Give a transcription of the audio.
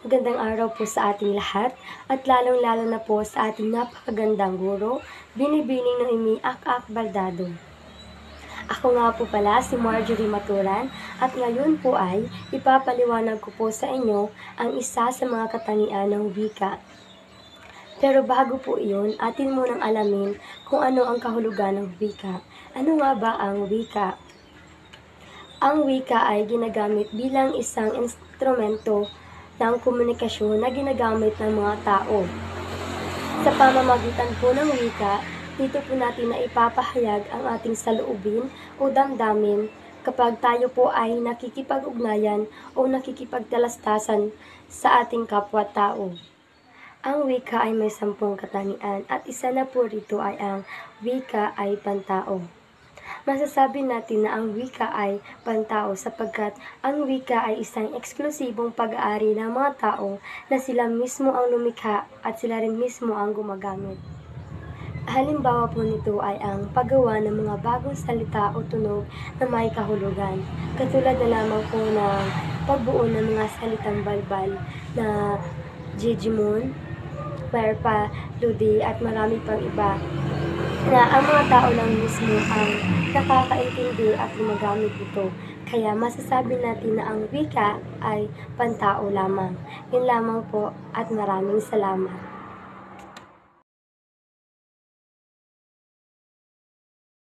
Magandang araw po sa ating lahat at lalong-lalo na po sa ating napakagandang guro, Binibining Noemi Ak-Ak Baldado. Ako nga po pala si Marjorie Maturan at ngayon po ay ipapaliwanag ko po sa inyo ang isa sa mga katangian ng wika. Pero bago po iyon, atin munang alamin kung ano ang kahulugan ng wika. Ano nga ba ang wika? Ang wika ay ginagamit bilang isang instrumento ng komunikasyon na ginagamit ng mga tao. Sa pamamagitan po ng wika, dito po natin na ipapahayag ang ating saloobin o damdamin kapag tayo po ay nakikipag-ugnayan o nakikipagtalastasan sa ating kapwa-tao. Ang wika ay may 10 katangian at isa na po rito ay ang wika ay pantao. Masasabi natin na ang wika ay pantao sapagkat ang wika ay isang eksklusibong pag-aari ng mga tao na sila mismo ang lumikha at sila rin mismo ang gumagamit. Halimbawa po nito ay ang paggawa ng mga bagong salita o tunog na may kahulugan. Katulad na lamang po ng pagbuo ng mga salitang balbal na Jejimon, Perpa, Ludi at marami pang iba na ang mga tao lang mismo ang nakakaintindi at gumagamit ito. Kaya masasabi natin na ang wika ay pantao lamang. Yun lamang po at maraming salamat.